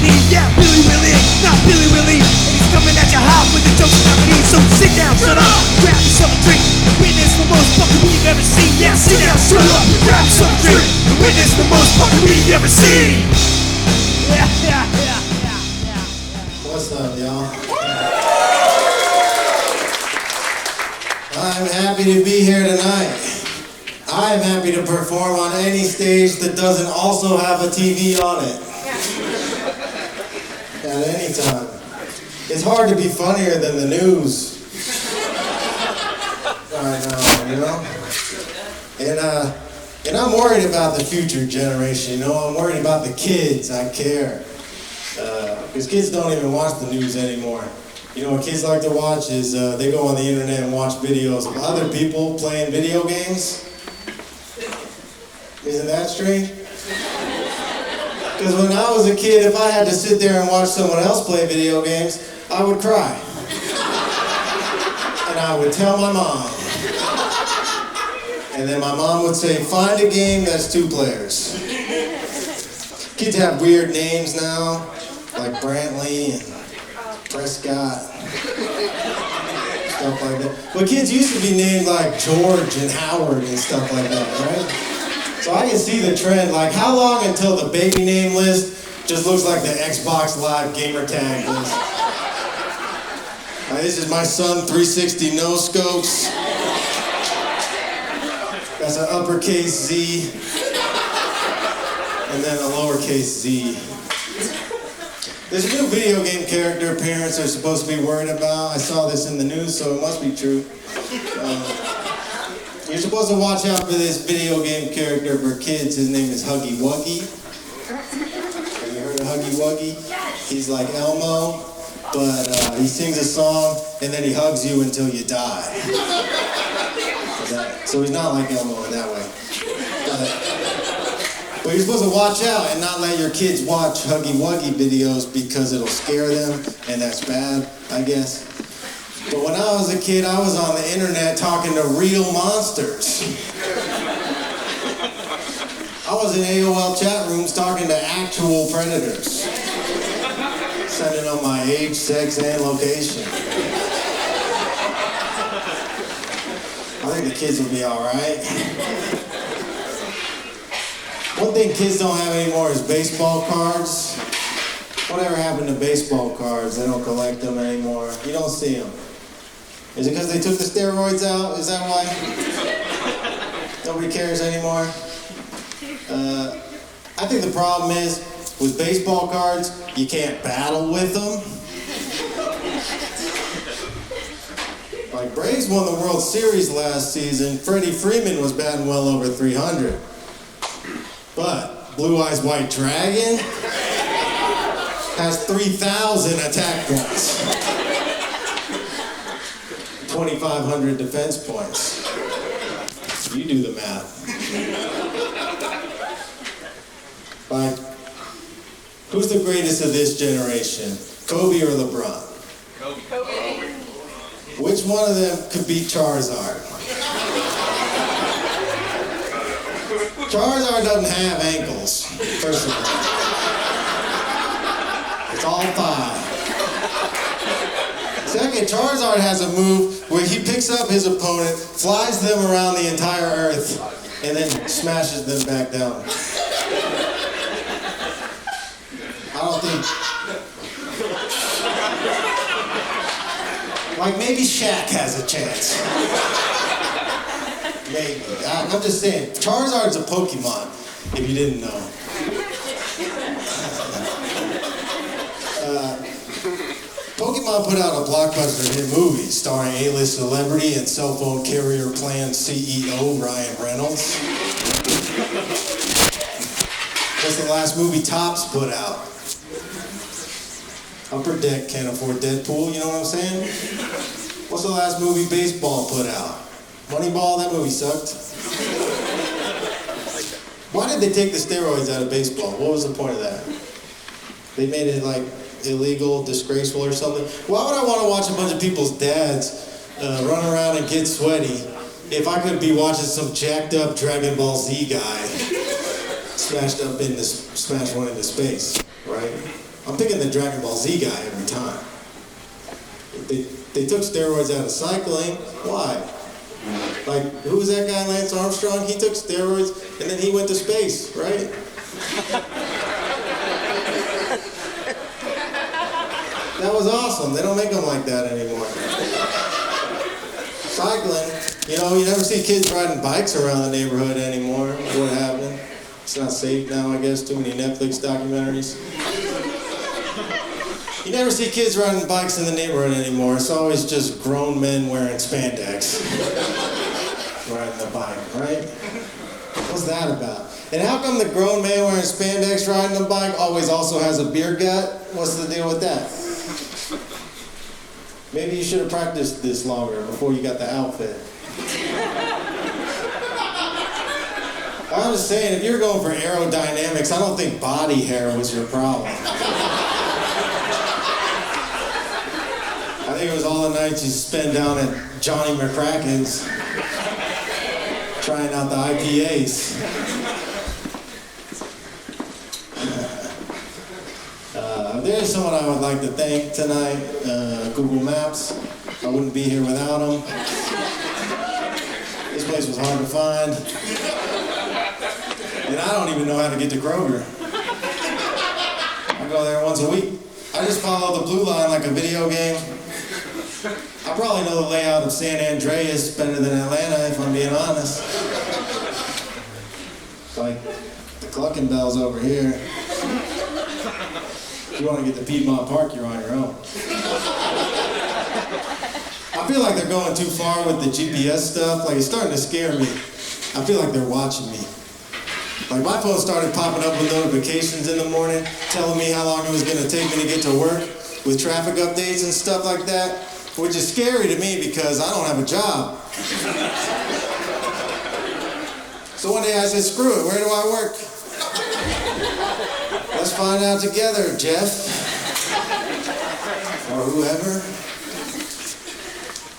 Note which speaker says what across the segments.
Speaker 1: comedy. Yeah, Billy Willig, not Billy Willie. And he's coming at you hot with the jokes and comedy. So sit down, shut up, grab yourself a drink, and witness the most fucking weed you've ever seen. Yeah, sit down, shut up, grab yourself a drink, and witness the most fucking weed you've ever seen. Yeah.
Speaker 2: What's up, y'all? I'm happy to be here tonight. I'm happy to perform on any stage that doesn't also have a TV on it. At any time. It's hard to be funnier than the news. I know, you know? And I'm worried about the future generation, you know? I'm worried about the kids. I care. Because kids don't even watch the news anymore. You know what kids like to watch is they go on the internet and watch videos of other people playing video games. Isn't that strange? Because when I was a kid, if I had to sit there and watch someone else play video games, I would cry. And I would tell my mom. And then my mom would say, find a game that's 2 players. Kids have weird names now, like Brantley and Prescott, stuff like that. But kids used to be named like George and Howard and stuff like that, right? So I can see the trend. Like, how long until the baby name list just looks like the Xbox Live gamer tag list? This is my son, 360 no scopes. That's an uppercase Z, and then a lowercase z. There's a new video game character parents are supposed to be worried about. I saw this in the news, so it must be true. You're supposed to watch out for this video game character for kids. His name is Huggy Wuggy. Have you heard of Huggy Wuggy? He's like Elmo, but he sings a song and then he hugs you until you die. So he's not like Elmo in that way. But you're supposed to watch out and not let your kids watch Huggy Wuggy videos because it'll scare them, and that's bad, I guess. But when I was a kid, I was on the internet talking to real monsters. I was in AOL chat rooms talking to actual predators. Sending them my age, sex, and location. I think the kids will be all right. One thing kids don't have anymore is baseball cards. Whatever happened to baseball cards? They don't collect them anymore. You don't see them. Is it because they took the steroids out? Is that why? Nobody cares anymore? I think the problem is, with baseball cards, you can't battle with them. Like, Braves won the World Series last season. Freddie Freeman was batting well over 300. But Blue Eyes White Dragon has 3,000 attack points. 2,500 defense points. You do the math. Like, who's the greatest of this generation? Kobe or LeBron?
Speaker 3: Kobe.
Speaker 2: Which one of them could beat Charizard? Charizard doesn't have ankles, first of all. It's all thigh. Second, Charizard has a move where he picks up his opponent, flies them around the entire earth, and then smashes them back down. I don't think... Like, maybe Shaq has a chance. Maybe. I'm just saying, Charizard's a Pokemon, if you didn't know. Pokemon put out a blockbuster hit movie starring A-list celebrity and cell phone carrier plan CEO Ryan Reynolds. What's the last movie Topps put out? Upper Deck can't afford Deadpool, you know what I'm saying? What's the last movie baseball put out? Moneyball, that movie sucked. Why did they take the steroids out of baseball? What was the point of that? They made it like illegal, disgraceful or something. Why would I want to watch a bunch of people's dads run around and get sweaty if I could be watching some jacked up Dragon Ball Z guy smash one into space, right? I'm picking the Dragon Ball Z guy every time. They took steroids out of cycling. Why? Like, who was that guy, Lance Armstrong? He took steroids and then he went to space, right? That was awesome. They don't make them like that anymore. Cycling, you know, you never see kids riding bikes around the neighborhood anymore. What happened? It's not safe now, I guess. Too many Netflix documentaries. You never see kids riding bikes in the neighborhood anymore. It's always just grown men wearing spandex riding the bike, right? What's that about? And how come the grown man wearing spandex riding the bike always also has a beer gut? What's the deal with that? Maybe you should have practiced this longer before you got the outfit. I'm just saying, if you're going for aerodynamics, I don't think body hair was your problem. I think it was all the nights you spent down at Johnny McCracken's trying out the IPAs. There's someone I would like to thank tonight, Google Maps. I wouldn't be here without them. This place was hard to find. And I don't even know how to get to Kroger. I go there once a week. I just follow the blue line like a video game. I probably know the layout of San Andreas better than Atlanta, if I'm being honest. Like the Clucking Bells over here. If you want to get to Piedmont Park, you're on your own. I feel like they're going too far with the GPS stuff. Like, it's starting to scare me. I feel like they're watching me. Like, my phone started popping up with notifications in the morning, telling me how long it was going to take me to get to work, with traffic updates and stuff like that, which is scary to me because I don't have a job. So one day I said, screw it, where do I work? Let's find out together, Jeff. Or whoever.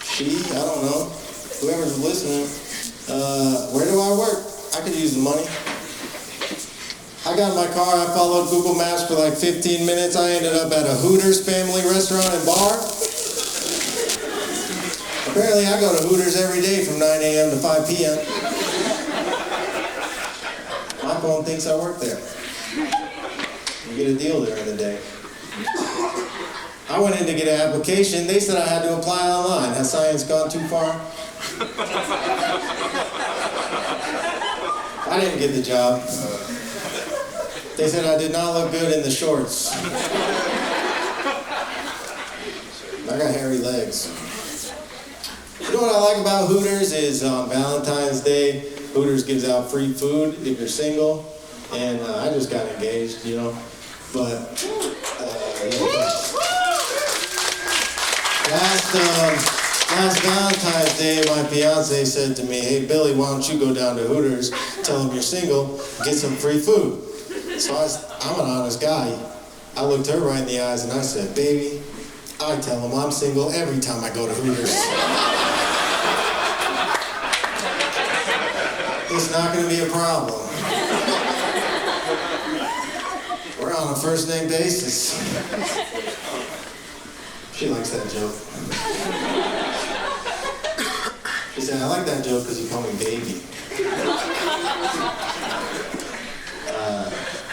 Speaker 2: She, I don't know. Whoever's listening. Where do I work? I could use the money. I got in my car, I followed Google Maps for like 15 minutes. I ended up at a Hooters family restaurant and bar. Apparently I go to Hooters every day from 9 a.m. to 5 p.m. My phone thinks I work there. You get a deal during the day. I went in to get an application. They said I had to apply online. Has science gone too far? I didn't get the job. They said I did not look good in the shorts. I got hairy legs. You know what I like about Hooters is on Valentine's Day, Hooters gives out free food if you're single. And I just got engaged, you know. But, yeah. Last Valentine's Day, my fiance said to me, hey, Billy, why don't you go down to Hooters, tell them you're single, get some free food. So I'm an honest guy. I looked her right in the eyes and I said, baby, I tell them I'm single every time I go to Hooters. It's not going to be a problem. We're on a first name basis. She likes that joke. She said, I like that joke because you call me baby.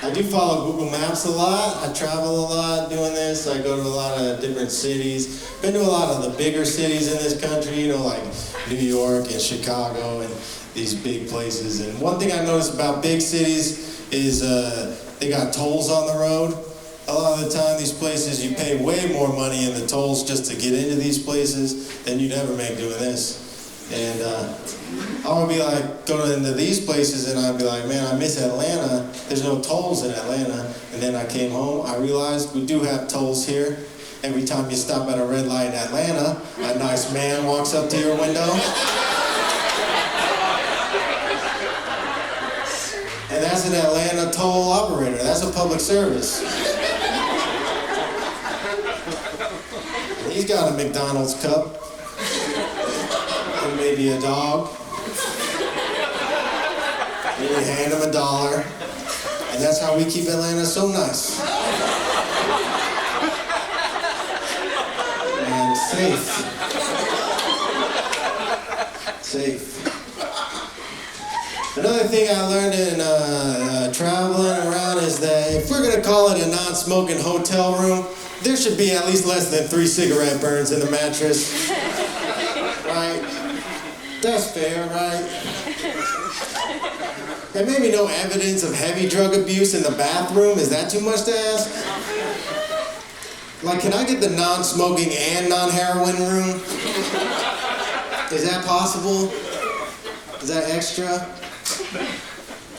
Speaker 2: I do follow Google Maps a lot. I travel a lot doing this. I go to a lot of different cities. Been to a lot of the bigger cities in this country, you know, like New York and Chicago and these big places. And one thing I noticed about big cities is they got tolls on the road. A lot of the time, these places, you pay way more money in the tolls just to get into these places than you'd ever make doing this. And I would be like, going into these places and I'd be like, man, I miss Atlanta. There's no tolls in Atlanta. And then I came home, I realized we do have tolls here. Every time you stop at a red light in Atlanta, a nice man walks up to your window. And that's an Atlanta toll operator. That's a public service. And he's got a McDonald's cup. And maybe a dog. And you hand him $1. And that's how we keep Atlanta so nice. And safe. Safe. Another thing I learned in traveling around is that if we're gonna call it a non-smoking hotel room, there should be at least less than 3 cigarette burns in the mattress. Right? That's fair, right? And maybe no evidence of heavy drug abuse in the bathroom. Is that too much to ask? Like, can I get the non-smoking and non-heroin room? Is that possible? Is that extra?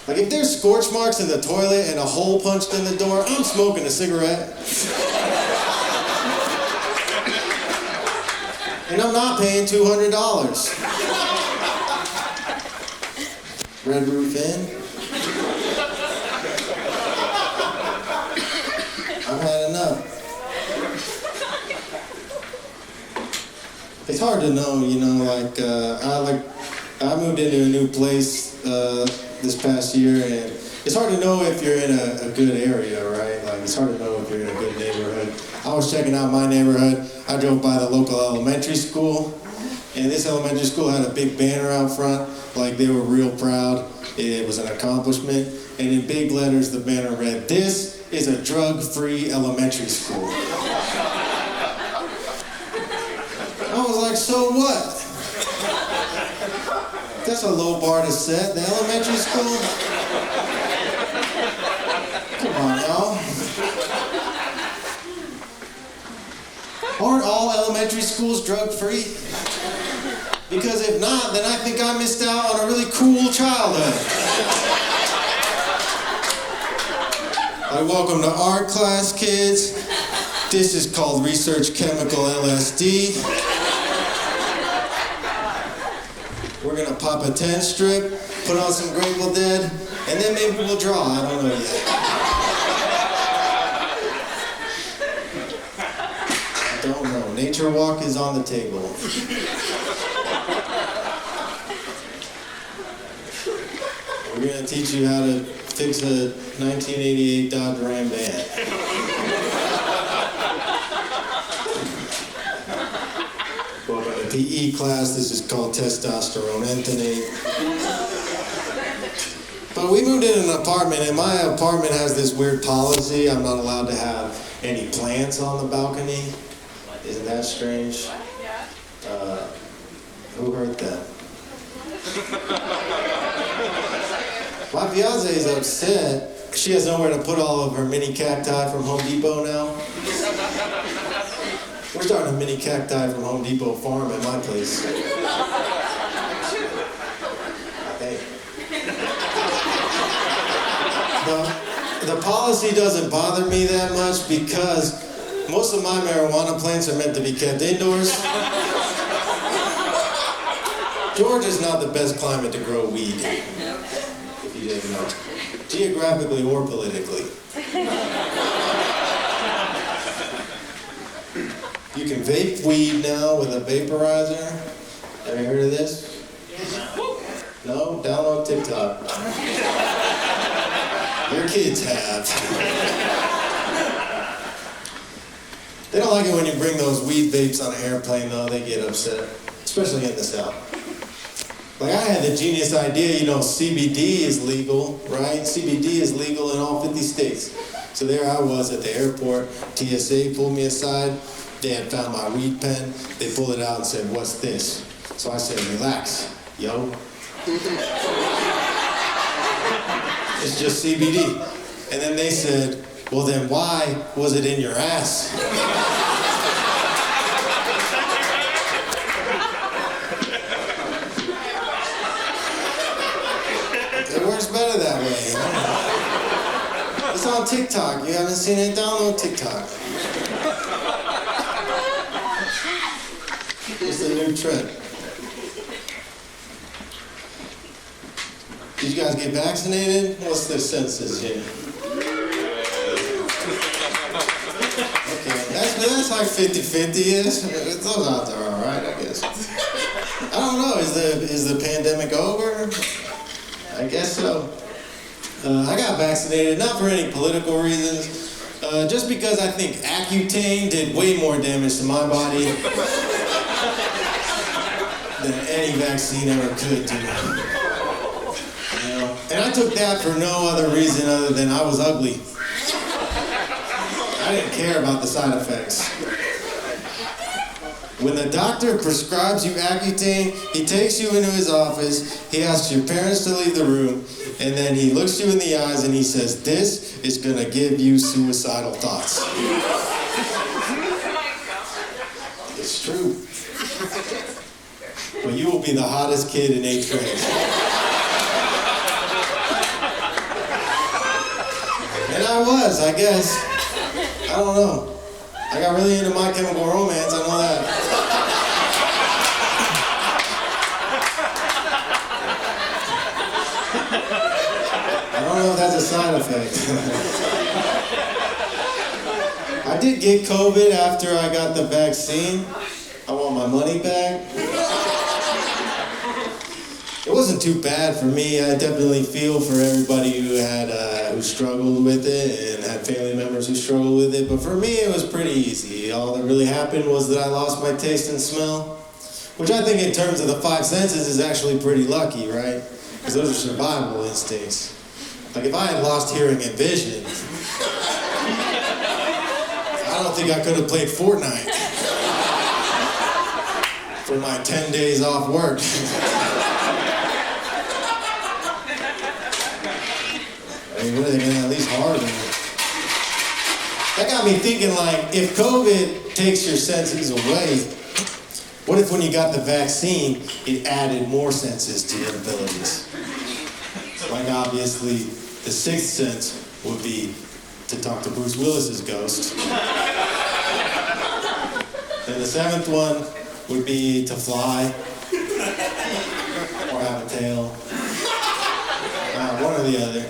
Speaker 2: Like, if there's scorch marks in the toilet and a hole punched in the door, I'm smoking a cigarette. And I'm not paying $200. Red Roof Inn. I've had enough. It's hard to know, you know, I moved into a new place this past year, and it's hard to know if you're in a good area, right? Like, it's hard to know if you're in a good neighborhood. I was checking out my neighborhood. I drove by the local elementary school, and this elementary school had a big banner out front, like they were real proud. It was an accomplishment, and in big letters, the banner read, "This is a drug-free elementary school." I was like, so what? That's a low bar to set. The elementary school? Come on, y'all. Aren't all elementary schools drug-free? Because if not, then I think I missed out on a really cool childhood. Welcome to art class, kids. This is called Research Chemical LSD. We're gonna pop a 10 strip, put on some Grateful Dead, and then maybe we'll draw. I don't know yet. I don't know. Nature walk is on the table. We're gonna teach you how to fix a 1988 Dodge Ram van. Well, in the PE class, this is called testosterone entonate. But we moved in an apartment, and my apartment has this weird policy. I'm not allowed to have any plants on the balcony. Isn't that strange? Who heard that? My fiance is upset. She has nowhere to put all of her mini cacti from Home Depot now. We're starting a mini cacti from Home Depot farm at my place. Hey. The policy doesn't bother me that much because most of my marijuana plants are meant to be kept indoors. Georgia's not the best climate to grow weed, if you didn't know, geographically or politically. You can vape weed now with a vaporizer. Have you heard of this? No? Download TikTok. Your kids have. They don't like it when you bring those weed vapes on an airplane, though. They get upset, especially in the South. Like, I had the genius idea, you know, CBD is legal, right? CBD is legal in all 50 states. So there I was at the airport. TSA pulled me aside. They had found my weed pen. They pulled it out and said, "What's this?" So I said, "Relax, yo. It's just CBD." And then they said, "Well, then why was it in your ass?" It works better that way, you know? It's on TikTok. You haven't seen it? Download TikTok. It's the new trend. Did you guys get vaccinated? What's the census here? Okay, that's like 50-50-ish. Those out there are all right, I guess. I don't know. Is the pandemic over? I guess so. I got vaccinated, not for any political reasons, Just because I think Accutane did way more damage to my body than any vaccine ever could do. You know? And I took that for no other reason other than I was ugly. I didn't care about the side effects. When the doctor prescribes you Accutane, he takes you into his office, he asks your parents to leave the room, and then he looks you in the eyes and he says, "This is gonna give you suicidal thoughts." It's true. But you will be the hottest kid in 8th grade. And I was, I guess. I don't know. I got really into My Chemical Romance, I know that. I don't know if that's a side effect. I did get COVID after I got the vaccine. I want my money back. It wasn't too bad for me. I definitely feel for everybody who struggled with it and had family members who struggled with it. But for me, it was pretty easy. All that really happened was that I lost my taste and smell, which I think in terms of the 5 senses is actually pretty lucky, right? Because those are survival instincts. Like if I had lost hearing and vision, I don't think I could have played Fortnite for my 10 days off work. I mean, what are they gonna at least hard on me? That got me thinking, like, if COVID takes your senses away, what if when you got the vaccine, it added more senses to your abilities? Like, obviously, the 6th sense would be to talk to Bruce Willis's ghost. Then the 7th one would be to fly, or have a tail, one or the other.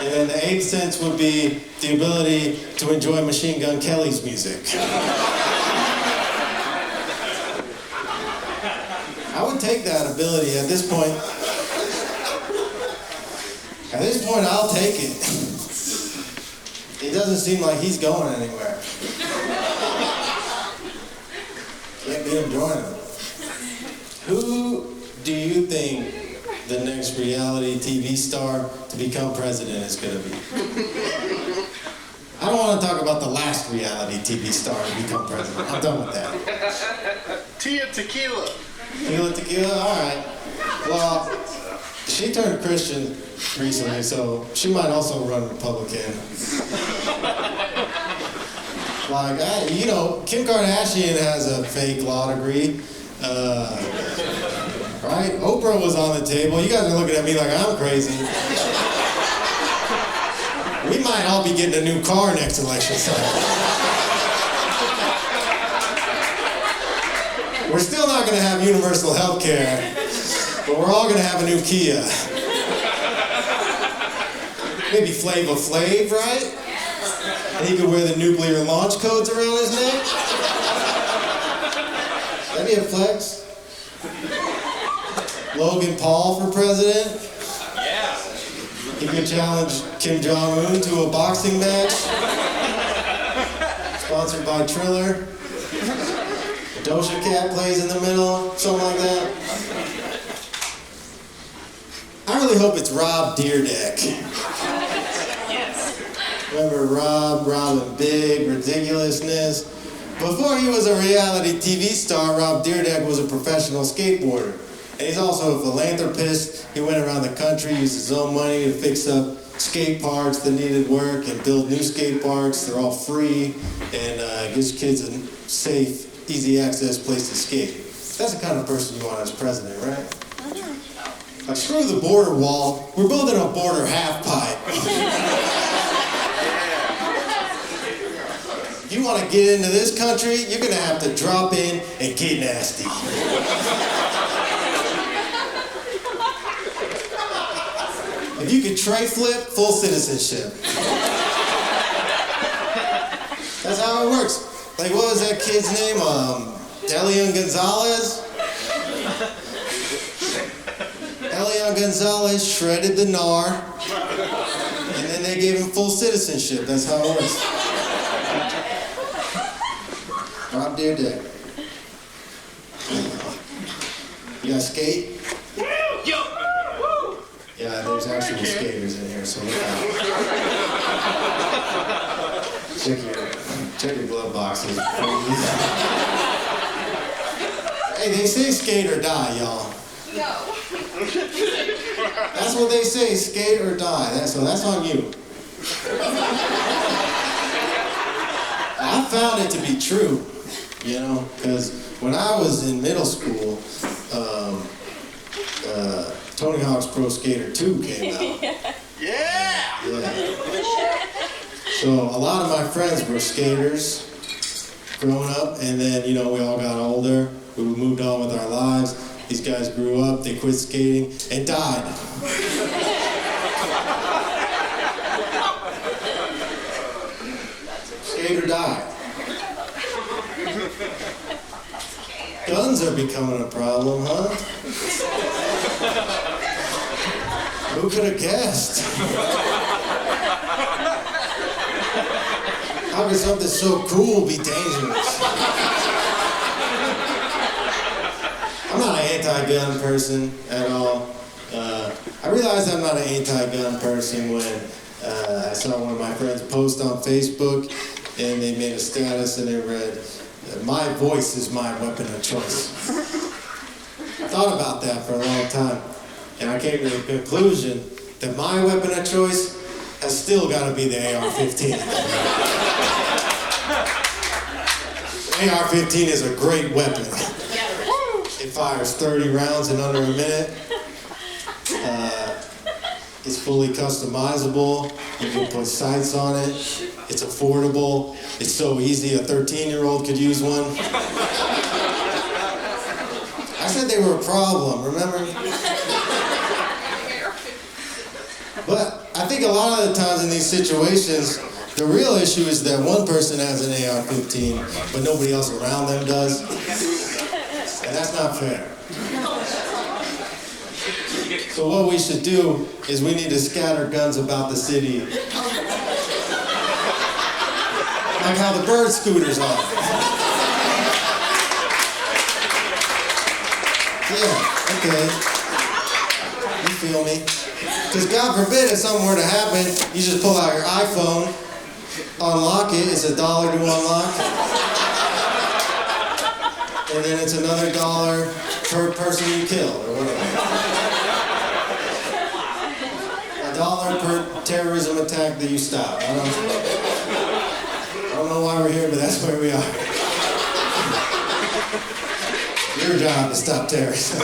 Speaker 2: And then the 8th sense would be the ability to enjoy Machine Gun Kelly's music. I would take that ability at this point. At this point, I'll take it. It doesn't seem like he's going anywhere. Can't beat him joining him. Who do you think the next reality TV star to become president is going to be? I don't want to talk about the last reality TV star to become president. I'm done with that.
Speaker 3: Tia Tequila.
Speaker 2: Tequila? All right. Well, she turned Christian recently, so she might also run Republican. Like, Kim Kardashian has a fake law degree. Right? Oprah was on the table. You guys are looking at me like I'm crazy. We might all be getting a new car next election cycle. We're still not going to have universal health care, but we're all going to have a new Kia. Maybe Flava Flav, right? And he could wear the nuclear launch codes around his neck. That'd be a flex. Logan Paul for president.
Speaker 3: Yeah.
Speaker 2: He could challenge Kim Jong-un to a boxing match. Sponsored by Triller. Doja Cat plays in the middle, something like that. I really hope it's Rob Dyrdek. Remember Rob and Big Ridiculousness? Before he was a reality TV star, Rob Dyrdek was a professional skateboarder. And he's also a philanthropist. He went around the country, used his own money to fix up skate parks that needed work and build new skate parks. They're all free and gives kids a safe, easy access place to skate. That's the kind of person you want as president, right? Like, screw the border wall. We're building a border half pipe. If you want to get into this country, you're going to have to drop in and get nasty. If you could tray flip, full citizenship. That's how it works. Like, what was that kid's name? Elian Gonzalez? Elian Gonzalez shredded the gnar, and then they they gave him full citizenship. That's how it works. Drop dead dead. You guys skate? Yeah, there's actually skaters in here, so look out. Check your glove boxes. Hey, they say skate or die, y'all.
Speaker 4: No.
Speaker 2: That's what they say, skate or die. So that's on you. I found it to be true, you know, because when I was in middle school, Tony Hawk's Pro Skater 2 came out.
Speaker 3: Yeah!
Speaker 2: So a lot of my friends were skaters growing up, and then, you know, we all got older. We moved on with our lives. These guys grew up, they quit skating, and died. Skate or die. Guns are becoming a problem, huh? Who could have guessed? How could something so cool be dangerous? I'm not an anti-gun person at all. I realized I'm not an anti-gun person when I saw one of my friends post on Facebook, and they made a status and it read, "My voice is my weapon of choice." I thought about that for a long time, and I came to the conclusion that my weapon of choice has still got to be the AR-15. AR-15 is a great weapon. It fires 30 rounds in under a minute. It's fully customizable. You can put sights on it. It's affordable. It's so easy, a 13-year-old could use one. I said they were a problem, remember? But I think a lot of the times in these situations, the real issue is that one person has an AR-15, but nobody else around them does. And that's not fair. So what we should do is we need to scatter guns about the city. Like how the bird scooters are. Yeah, okay. You feel me? Because God forbid if something were to happen, you just pull out your iPhone, unlock it, it's $1 to unlock. And then it's another $1 per person you kill, or whatever. $1 per terrorism attack that you stop. I don't know why we're here, but that's where we are. Your job is stop terrorism.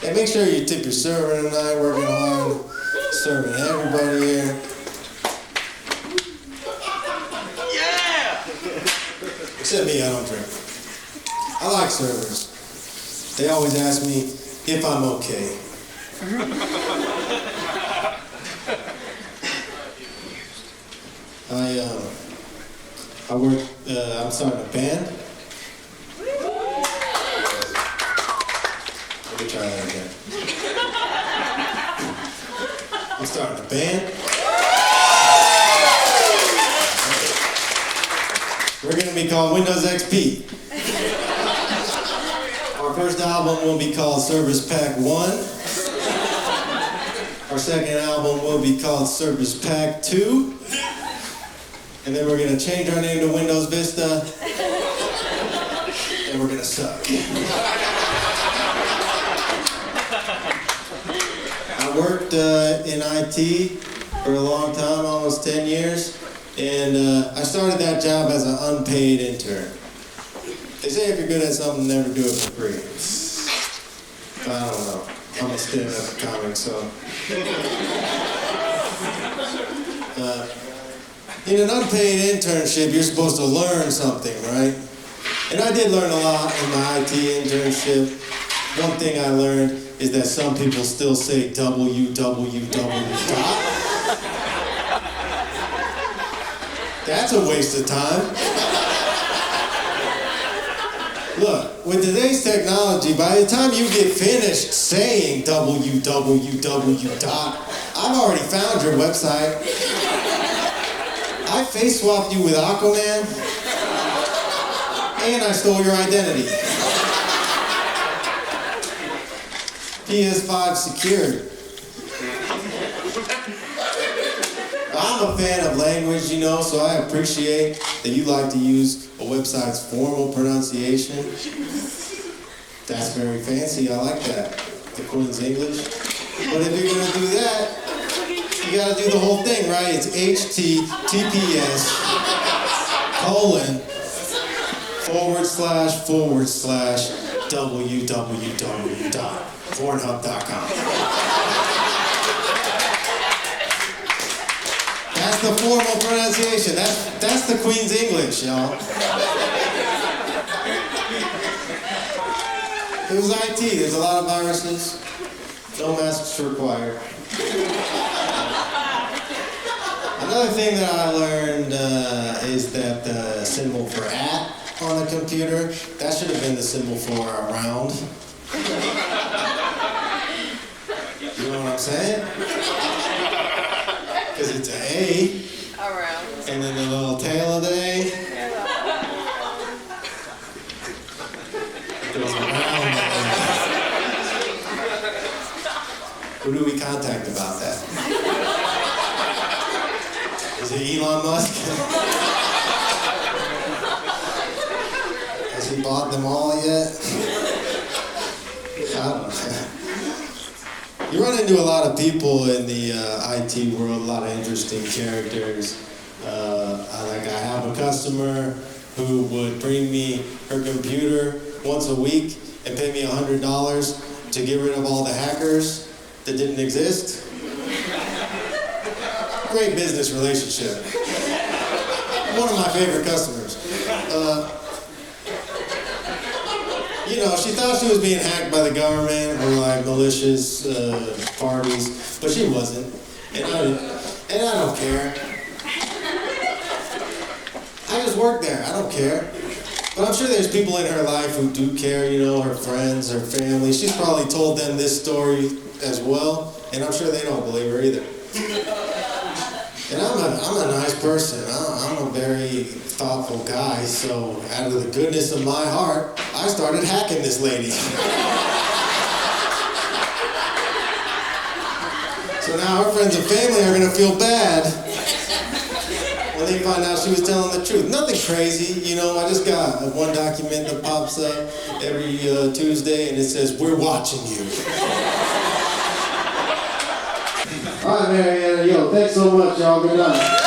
Speaker 2: And make sure you tip your server tonight, working hard, serving everybody here.
Speaker 3: Yeah!
Speaker 2: Except me, I don't drink. I like servers. They always ask me if I'm okay. I'm starting a band. Let me try that again. I'm starting a band. We're going to be called Windows XP. Our first album will be called Service Pack 1. Our second album will be called Service Pack 2. And then we're going to change our name to Windows Vista. And we're going to suck. I worked in IT for a long time, almost 10 years. And I started that job as an unpaid intern. They say if you're good at something, never do it for free. I don't know. I'm a stand-up comic, so. In an unpaid internship, you're supposed to learn something, right? And I did learn a lot in my IT internship. One thing I learned is that some people still say www dot. That's a waste of time. Look, with today's technology, by the time you get finished saying www dot, I've already found your website. I face swapped you with Aquaman, and I stole your identity. PS5 secured. I'm a fan of language, you know, so I appreciate that you like to use a website's formal pronunciation. That's very fancy, I like that. The Queen's English. But if you're gonna do that, you gotta do the whole thing, right? It's https://www.pornhub.com. That's the formal pronunciation. That's the Queen's English, y'all. It was IT. There's a lot of viruses. No masks required. Another thing that I learned is that the symbol for @ on the computer, that should have been the symbol for around. You know what I'm saying? Because it's an A.
Speaker 4: Around.
Speaker 2: And then the little tail of the A. It goes around the A. Who do we contact about that? Is it Elon Musk? Has he bought them all yet? I don't know. You run into a lot of people in the IT world, a lot of interesting characters. I have a customer who would bring me her computer once a week and pay me $100 to get rid of all the hackers that didn't exist. Great business relationship. One of my favorite customers. You know, she thought she was being hacked by the government or like malicious parties, but she wasn't. And I don't care. I just work there. I don't care. But I'm sure there's people in her life who do care, you know, her friends, her family. She's probably told them this story as well, and I'm sure they don't believe her either. And I'm a nice person. I'm a very thoughtful guy, so out of the goodness of my heart, I started hacking this lady. So now her friends and family are gonna feel bad when they find out she was telling the truth. Nothing crazy, you know, I just got one document that pops up every Tuesday and it says, "We're watching you." All right, Mariana, yo, thanks so much, y'all. Good night.